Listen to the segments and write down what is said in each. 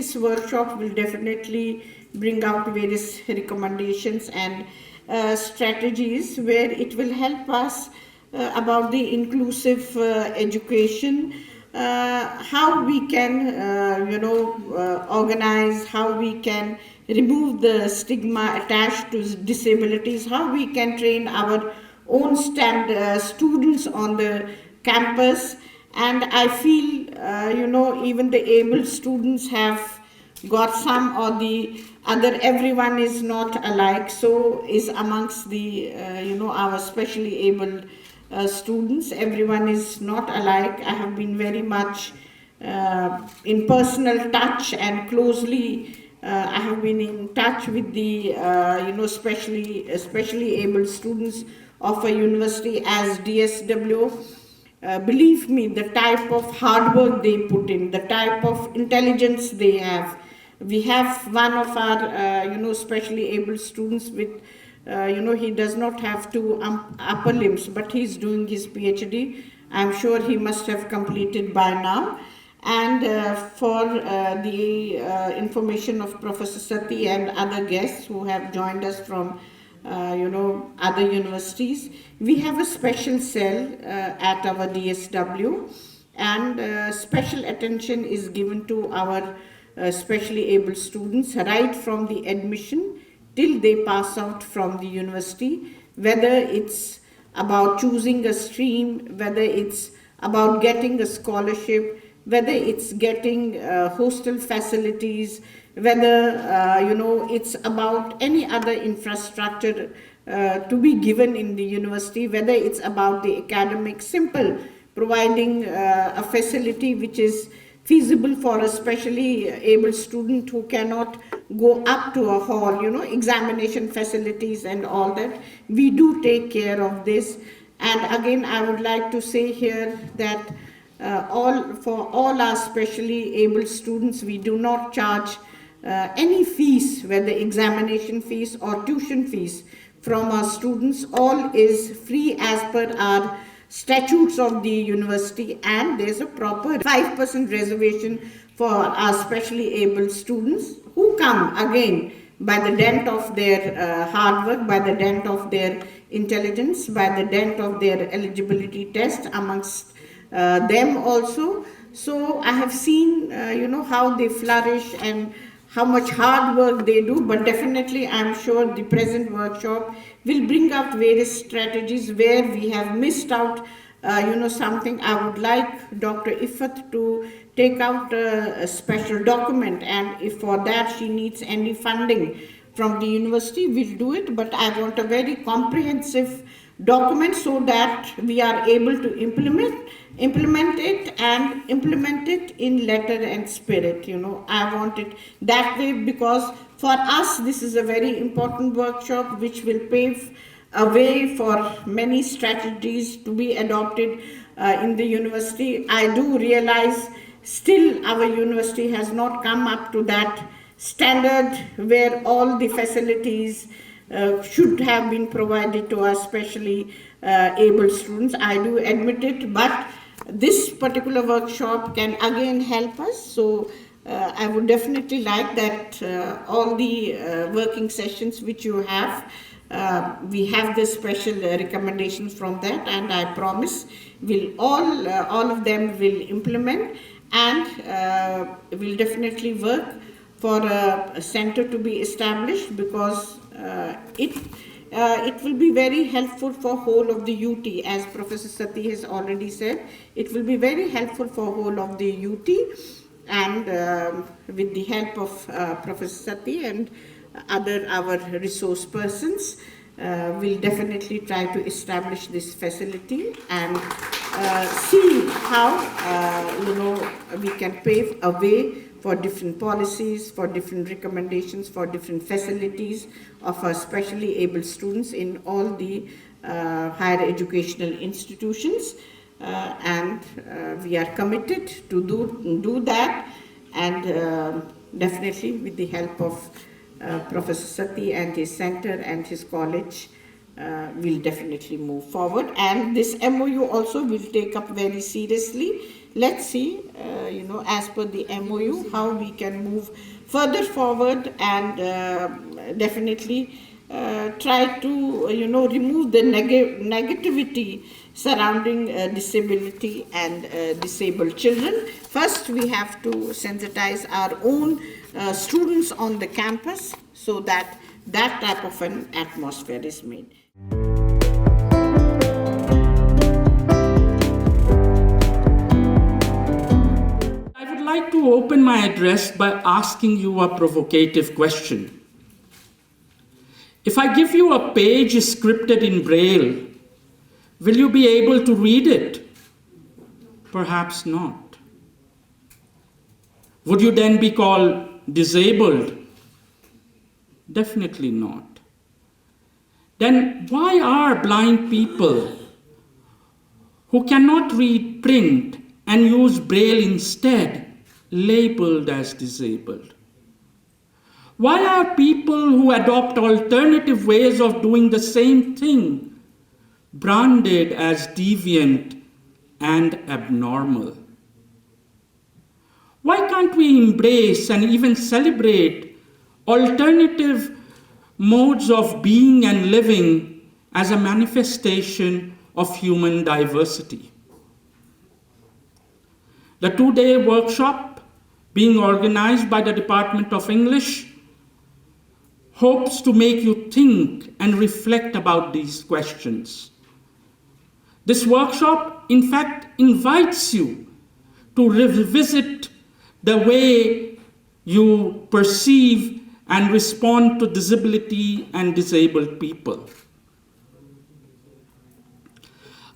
this workshop will definitely bring out various recommendations and strategies where it will help us about the inclusive education, how we can, organize, how we can remove the stigma attached to disabilities, how we can train our own students on the campus. And I feel, even the able students have got some or the other. Everyone is not alike, so is amongst the, our specially able students. Everyone is not alike. I have been very much in personal touch and closely. I have been in touch with the, especially able students of a university as DSW. Believe me, the type of hard work they put in, the type of intelligence they have. We have one of our, specially able students with, he does not have two upper limbs, but he's doing his PhD. I'm sure he must have completed by now. And for the information of Professor Sati and other guests who have joined us from other universities, we have a special cell at our DSW, and special attention is given to our specially able students right from the admission till they pass out from the university, whether it's about choosing a stream, whether it's about getting a scholarship, whether it's getting hostel facilities, whether it's about any other infrastructure to be given in the university, whether it's about the academic, simple providing a facility which is feasible for a specially able student who cannot go up to a hall, examination facilities and all that. We do take care of this. And again, I would like to say here that for all our specially able students, we do not charge any fees, whether examination fees or tuition fees from our students. All is free as per our statutes of the university, and there's a proper 5% reservation for our specially able students who come again by the dent of their hard work, by the dent of their intelligence, by the dent of their eligibility test amongst them also. So I have seen, how they flourish and how much hard work they do, but definitely I'm sure the present workshop will bring out various strategies where we have missed out, something. I would like Dr. Ifat to take out a special document, and if for that she needs any funding from the university, we'll do it, but I want a very comprehensive document so that we are able to implement it in letter and spirit. I want it that way, because for us this is a very important workshop which will pave a way for many strategies to be adopted in the university. I do realize still our university has not come up to that standard where all the facilities should have been provided to our specially able students. I do admit it, but this particular workshop can again help us. So I would definitely like that all the working sessions which you have, we have the special recommendations from that, and I promise will all of them will implement, and will definitely work for a center to be established, because it will be very helpful for whole of the UT, as Professor Sati has already said. It will be very helpful for whole of the UT, and with the help of Professor Sati and our resource persons, will definitely try to establish this facility and see how we can pave a way for different policies, for different recommendations, for different facilities of our specially able students in all the higher educational institutions. And we are committed to do that, and definitely with the help of Professor Sati and his center and his college, will definitely move forward. And this MoU also will take up very seriously let's see, as per the MoU, how we can move further forward and definitely try to, remove the negativity surrounding disability and disabled children. First, we have to sensitize our own students on the campus so that that type of an atmosphere is made. I would like to open my address by asking you a provocative question. If I give you a page scripted in Braille, will you be able to read it? Perhaps not. Would you then be called disabled? Definitely not. Then why are blind people who cannot read print and use Braille instead labeled as disabled? Why are people who adopt alternative ways of doing the same thing branded as deviant and abnormal? Why can't we embrace and even celebrate alternative modes of being and living as a manifestation of human diversity? The two-day workshop being organized by the Department of English hopes to make you think and reflect about these questions. This workshop, in fact, invites you to revisit the way you perceive and respond to disability and disabled people.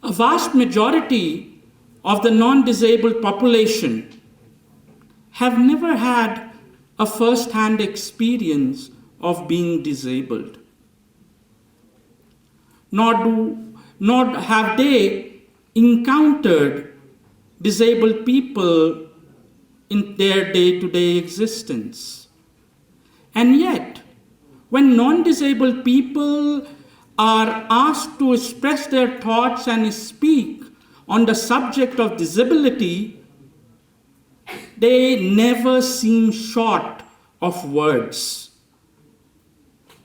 A vast majority of the non-disabled population have never had a first-hand experience of being disabled. Nor have they encountered disabled people in their day-to-day existence. And yet, when non-disabled people are asked to express their thoughts and speak on the subject of disability, they never seem short of words.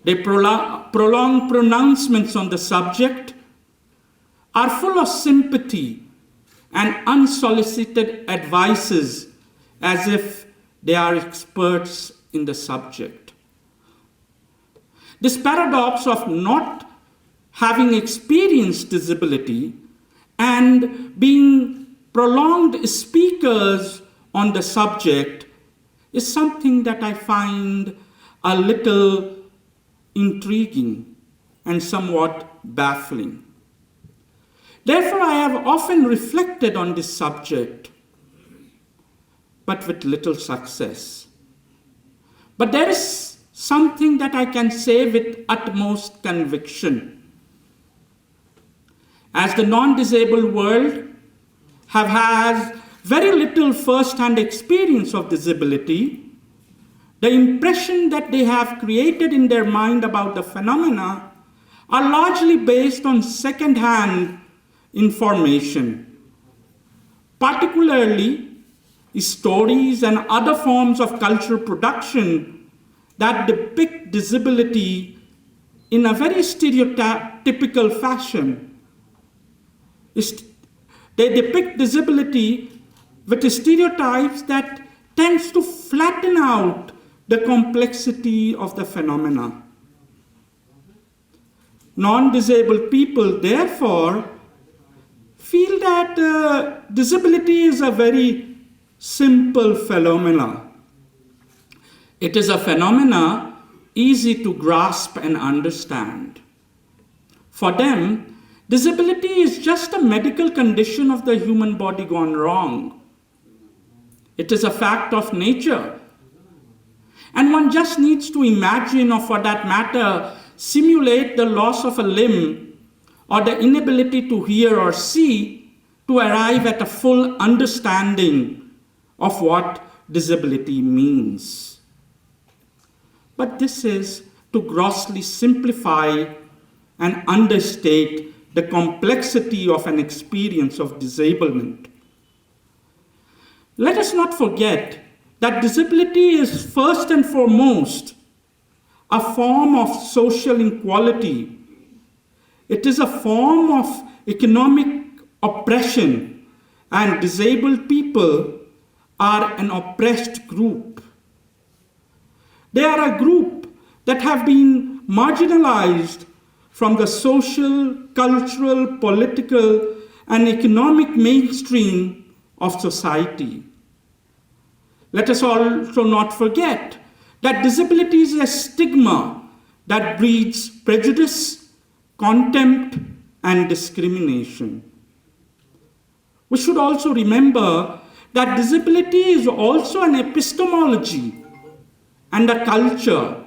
Their prolonged pronouncements on the subject are full of sympathy and unsolicited advices as if they are experts in the subject. This paradox of not having experienced disability and being prolonged speakers on the subject is something that I find a little intriguing and somewhat baffling. Therefore, I have often reflected on this subject, but with little success. But there is something that I can say with utmost conviction. As the non-disabled world has very little first-hand experience of disability, the impression that they have created in their mind about the phenomena are largely based on second-hand information, particularly stories and other forms of cultural production that depict disability in a very stereotypical fashion. They depict disability with stereotypes that tends to flatten out the complexity of the phenomena. Non-disabled people, therefore, feel that disability is a very simple phenomena. It is a phenomena easy to grasp and understand. For them, disability is just a medical condition of the human body gone wrong. It is a fact of nature. And one just needs to imagine, or for that matter, simulate the loss of a limb or the inability to hear or see to arrive at a full understanding of what disability means. But this is to grossly simplify and understate the complexity of an experience of disablement. Let us not forget that disability is first and foremost a form of social inequality. It is a form of economic oppression, and disabled people are an oppressed group. They are a group that have been marginalized from the social, cultural, political, and economic mainstream of society. Let us also not forget that disability is a stigma that breeds prejudice, contempt, and discrimination. We should also remember that disability is also an epistemology and a culture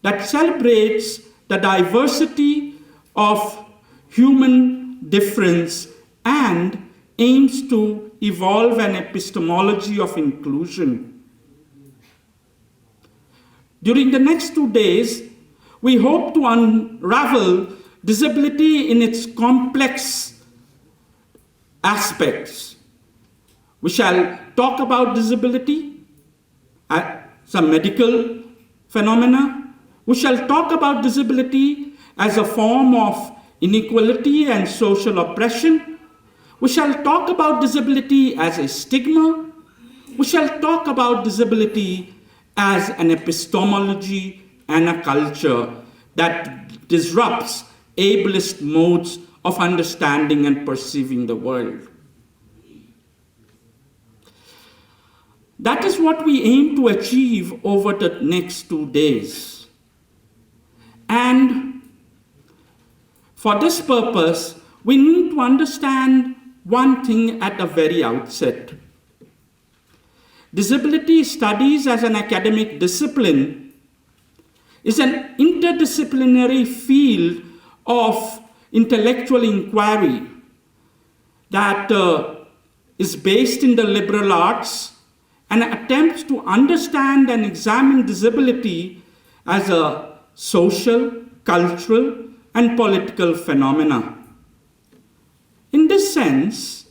that celebrates the diversity of human difference and aims to evolve an epistemology of inclusion. During the next 2 days, we hope to unravel disability in its complex aspects. We shall talk about disability as a medical phenomena. We shall talk about disability as a form of inequality and social oppression. We shall talk about disability as a stigma. We shall talk about disability as an epistemology and a culture that disrupts ableist modes of understanding and perceiving the world. That is what we aim to achieve over the next 2 days. And for this purpose, we need to understand one thing at the very outset. Disability studies as an academic discipline is an interdisciplinary field of intellectual inquiry that is based in the liberal arts and attempts to understand and examine disability as a social, cultural, and political phenomena. In this sense,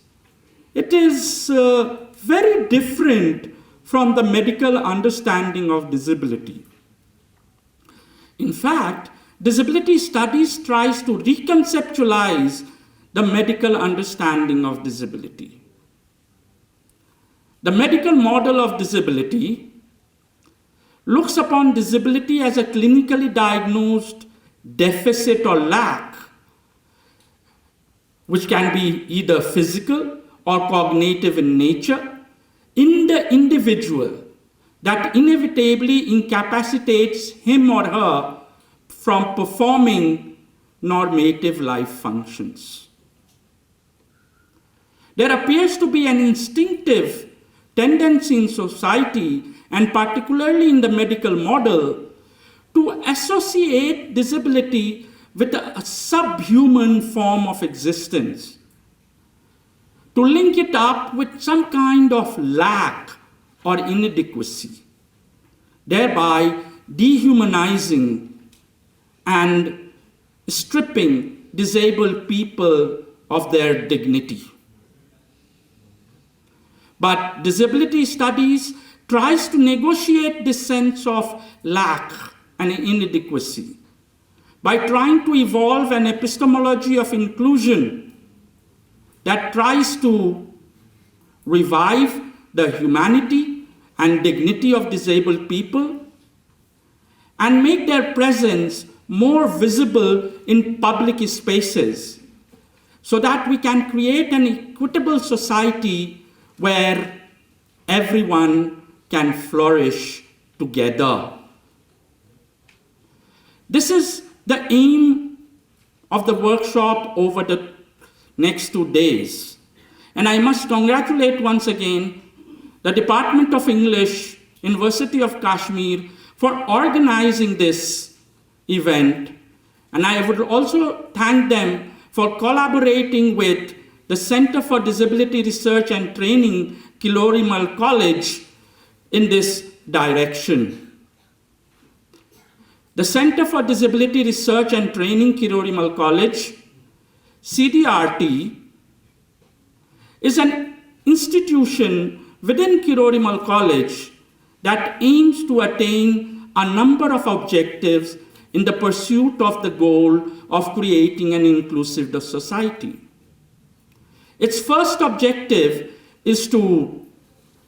it is very different from the medical understanding of disability. In fact, disability studies tries to reconceptualize the medical understanding of disability. The medical model of disability looks upon disability as a clinically diagnosed deficit or lack, which can be either physical or cognitive in nature, in the individual that inevitably incapacitates him or her from performing normative life functions. There appears to be an instinctive tendency in society, and particularly in the medical model, to associate disability with a subhuman form of existence, to link it up with some kind of lack or inadequacy, thereby dehumanizing and stripping disabled people of their dignity. But disability studies tries to negotiate this sense of lack and inadequacy by trying to evolve an epistemology of inclusion that tries to revive the humanity and dignity of disabled people and make their presence more visible in public spaces so that we can create an equitable society where everyone can flourish together. This is the aim of the workshop over the next 2 days. And I must congratulate once again the Department of English, University of Kashmir, for organizing this event. And I would also thank them for collaborating with the Center for Disability Research and Training, Kirori Mal College, in this direction. The Center for Disability Research and Training, Kirori Mal College, CDRT, is an institution within Kirori Mal College that aims to attain a number of objectives in the pursuit of the goal of creating an inclusive society. Its first objective is to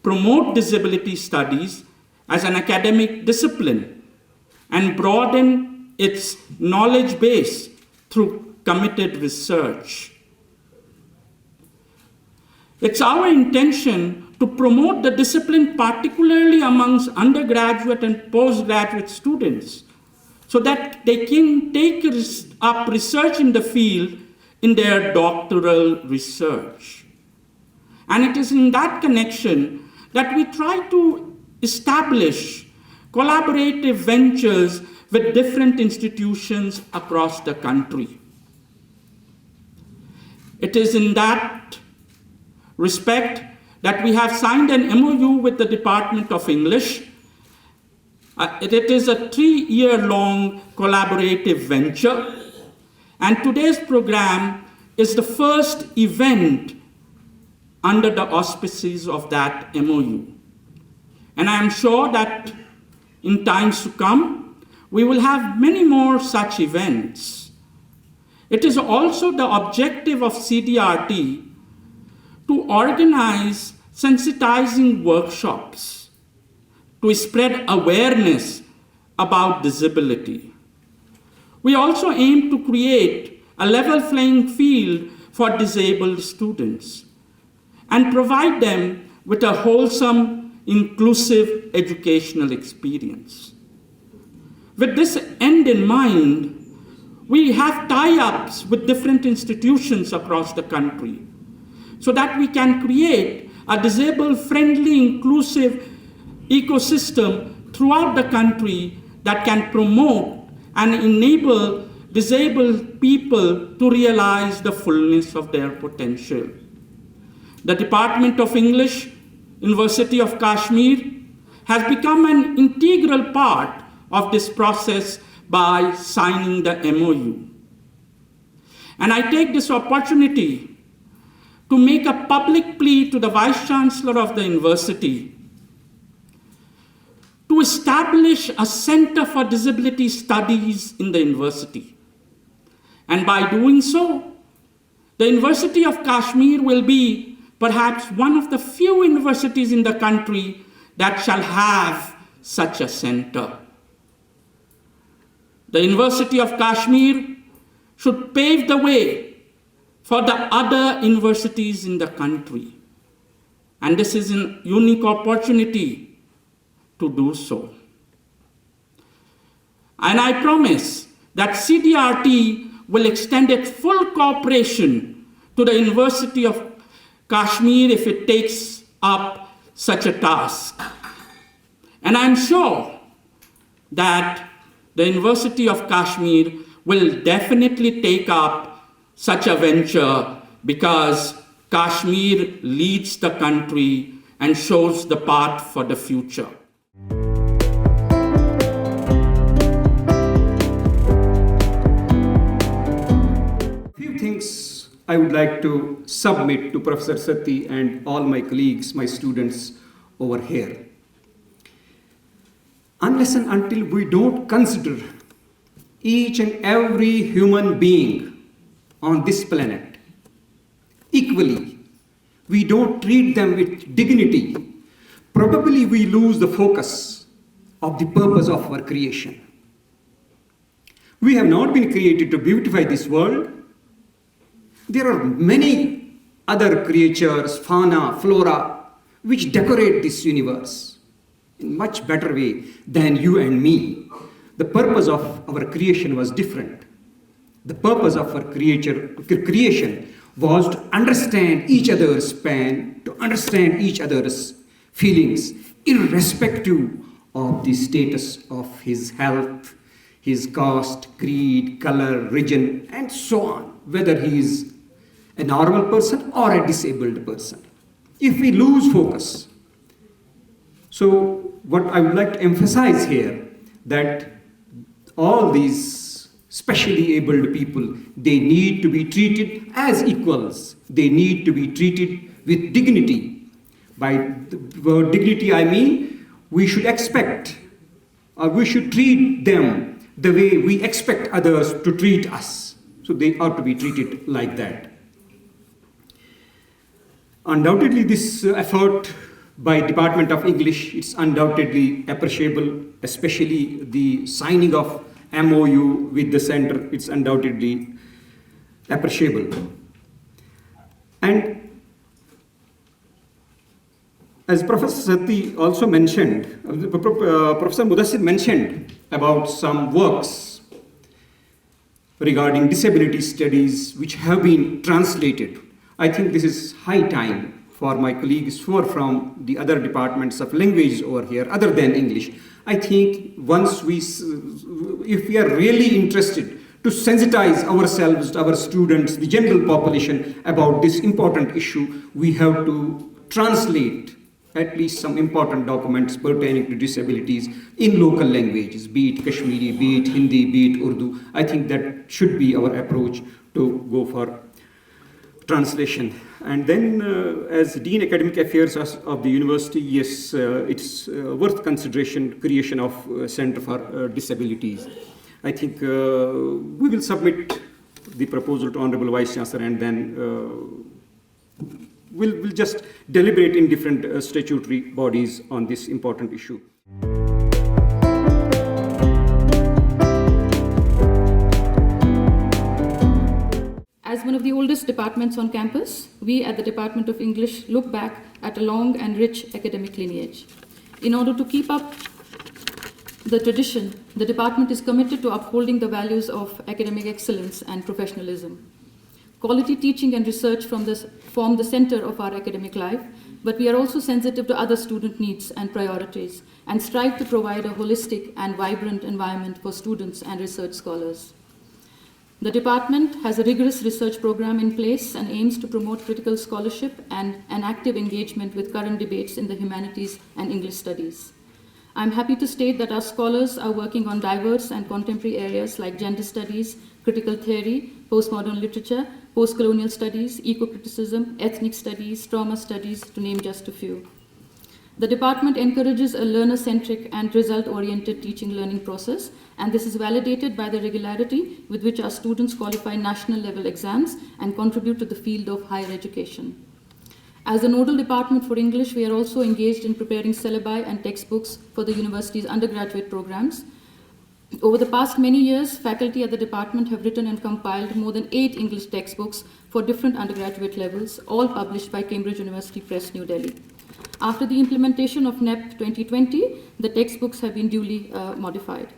promote disability studies as an academic discipline and broaden its knowledge base through committed research. It's our intention to promote the discipline particularly amongst undergraduate and postgraduate students so that they can take up research in the field in their doctoral research. And it is in that connection that we try to establish collaborative ventures with different institutions across the country. It is in that respect that we have signed an MoU with the Department of English. It is a 3-year-long collaborative venture, and today's program is the first event under the auspices of that MoU. And I am sure that in times to come, we will have many more such events. It is also the objective of CDRT to organize sensitizing workshops to spread awareness about disability. We also aim to create a level playing field for disabled students and provide them with a wholesome, inclusive educational experience. With this end in mind, we have tie-ups with different institutions across the country so that we can create a disabled-friendly, inclusive ecosystem throughout the country that can promote and enable disabled people to realize the fullness of their potential. The Department of English, University of Kashmir, has become an integral part of this process by signing the MoU. And I take this opportunity to make a public plea to the Vice-Chancellor of the University to establish a Center for Disability Studies in the university. And by doing so, the University of Kashmir will be perhaps one of the few universities in the country that shall have such a center. The University of Kashmir should pave the way for the other universities in the country. And this is a unique opportunity to do so. And I promise that CDRT will extend its full cooperation to the University of Kashmir if it takes up such a task. And I'm sure that the University of Kashmir will definitely take up such a venture because Kashmir leads the country and shows the path for the future. Few things I would like to submit to Professor Sati and all my colleagues, my students over here. Unless and until we don't consider each and every human being on this planet equally, we don't treat them with dignity, probably we lose the focus of the purpose of our creation. We have not been created to beautify this world. There are many other creatures, fauna, flora, which decorate this universe in much better way than you and me. The purpose of our creation was different. The purpose of our creation was to understand each other's pain, to understand each other's feelings, irrespective of the status of his health, his caste, creed, color, religion, and so on, whether he is a normal person or a disabled person. If we lose focus, so what I would like to emphasize here, that all these specially abled people, they need to be treated as equals. They need to be treated with dignity. By the word dignity, I mean we should expect, or we should treat them the way we expect others to treat us. So they ought to be treated like that. Undoubtedly, this effort by Department of English is undoubtedly appreciable, especially the signing of MoU with the center. It's undoubtedly appreciable. And as Professor Sati also mentioned, Professor Mudassir mentioned about some works regarding disability studies which have been translated. I think this is high time for my colleagues who are from the other departments of language over here, other than English. I think if we are really interested to sensitize ourselves, our students, the general population about this important issue, we have to translate at least some important documents pertaining to disabilities in local languages, be it Kashmiri, be it Hindi, be it Urdu. I think that should be our approach to go for translation. And then as Dean Academic Affairs of the university, yes, it's worth consideration creation of Center for Disabilities. I think we will submit the proposal to Honorable Vice-Chancellor, and then we'll just deliberate in different statutory bodies on this important issue. As one of the oldest departments on campus, we at the Department of English look back at a long and rich academic lineage. In order to keep up the tradition, the department is committed to upholding the values of academic excellence and professionalism. Quality teaching and research form the center of our academic life, but we are also sensitive to other student needs and priorities and strive to provide a holistic and vibrant environment for students and research scholars. The department has a rigorous research program in place and aims to promote critical scholarship and an active engagement with current debates in the humanities and English studies. I'm happy to state that our scholars are working on diverse and contemporary areas like gender studies, critical theory, postmodern literature, post-colonial studies, eco-criticism, ethnic studies, trauma studies, to name just a few. The department encourages a learner-centric and result-oriented teaching learning process, and this is validated by the regularity with which our students qualify national-level exams and contribute to the field of higher education. As a nodal department for English, we are also engaged in preparing syllabi and textbooks for the university's undergraduate programs. Over the past many years, faculty at the department have written and compiled more than 8 English textbooks for different undergraduate levels, all published by Cambridge University Press, New Delhi. After the implementation of NEP 2020, the textbooks have been duly modified.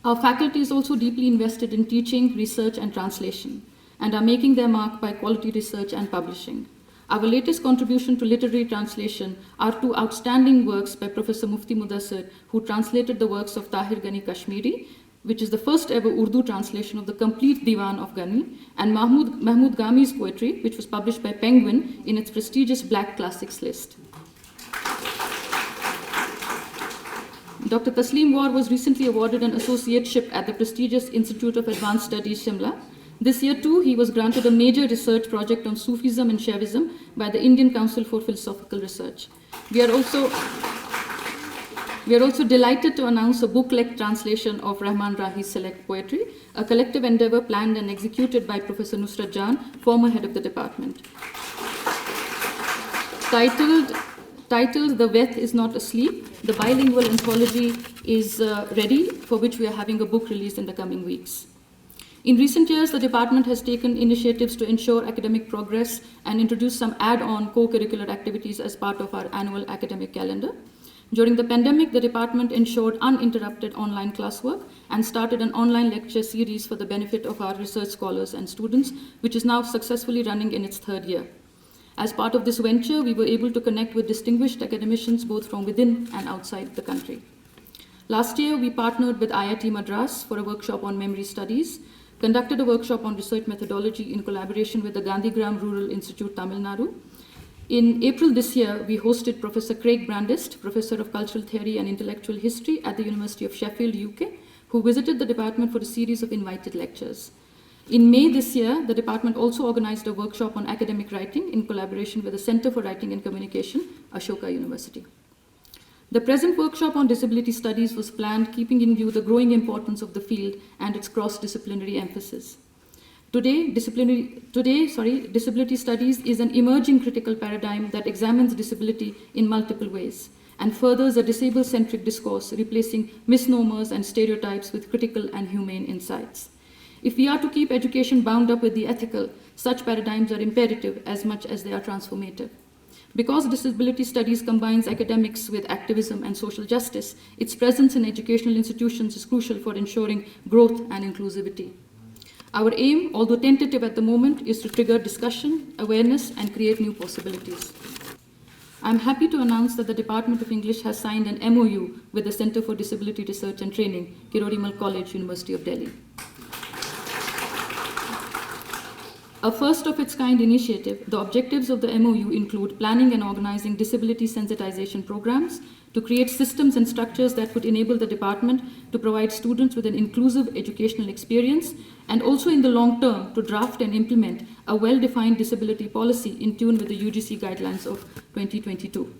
Our faculty is also deeply invested in teaching, research, and translation, and are making their mark by quality research and publishing. Our latest contribution to literary translation are 2 outstanding works by Professor Mufti Mudassir, who translated the works of Tahir Ghani Kashmiri, which is the first ever Urdu translation of the complete Diwan of Ghani, and Mahmud Ghami's poetry, which was published by Penguin in its prestigious Black Classics list. Dr. Taslim War was recently awarded an associateship at the prestigious Institute of Advanced Studies, Shimla. This year too, he was granted a major research project on Sufism and Shaivism by the Indian Council for Philosophical Research. We are also delighted to announce a book-length translation of Rahman Rahi's Select Poetry, a collective endeavor planned and executed by Professor Nusrat Jan, former head of the department. Titled The Veth is Not Asleep, the bilingual anthology is ready, for which we are having a book release in the coming weeks. In recent years, the department has taken initiatives to ensure academic progress and introduce some add-on co-curricular activities as part of our annual academic calendar. During the pandemic, the department ensured uninterrupted online classwork and started an online lecture series for the benefit of our research scholars and students, which is now successfully running in its 3rd year. As part of this venture, we were able to connect with distinguished academicians both from within and outside the country. Last year, we partnered with IIT Madras for a workshop on memory studies, conducted a workshop on research methodology in collaboration with the Gandhigram Rural Institute, Tamil Nadu. In April this year, we hosted Professor Craig Brandist, Professor of Cultural Theory and Intellectual History at the University of Sheffield, UK, who visited the department for a series of invited lectures. In May this year, the department also organized a workshop on academic writing in collaboration with the Center for Writing and Communication, Ashoka University. The present workshop on disability studies was planned keeping in view the growing importance of the field and its cross-disciplinary emphasis. Today, disability studies is an emerging critical paradigm that examines disability in multiple ways and furthers a disabled-centric discourse, replacing misnomers and stereotypes with critical and humane insights. If we are to keep education bound up with the ethical, such paradigms are imperative as much as they are transformative. Because disability studies combines academics with activism and social justice, its presence in educational institutions is crucial for ensuring growth and inclusivity. Our aim, although tentative at the moment, is to trigger discussion, awareness, and create new possibilities. I'm happy to announce that the Department of English has signed an MoU with the Center for Disability Research and Training, Kirori Mal College, University of Delhi. A first-of-its-kind initiative, the objectives of the MoU include planning and organizing disability sensitization programs to create systems and structures that would enable the department to provide students with an inclusive educational experience, and also in the long term to draft and implement a well-defined disability policy in tune with the UGC guidelines of 2022.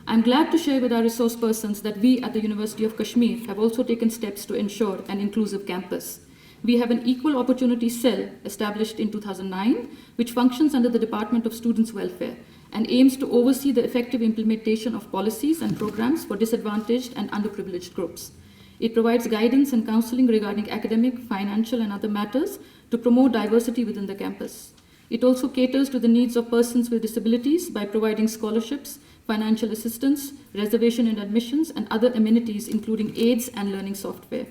I'm glad to share with our resource persons that we at the University of Kashmir have also taken steps to ensure an inclusive campus. We have an equal opportunity cell established in 2009, which functions under the Department of Students' Welfare and aims to oversee the effective implementation of policies and programs for disadvantaged and underprivileged groups. It provides guidance and counseling regarding academic, financial, and other matters to promote diversity within the campus. It also caters to the needs of persons with disabilities by providing scholarships, financial assistance, reservation and admissions, and other amenities, including aids and learning software.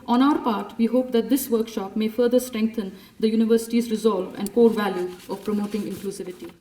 On our part, we hope that this workshop may further strengthen the university's resolve and core value of promoting inclusivity.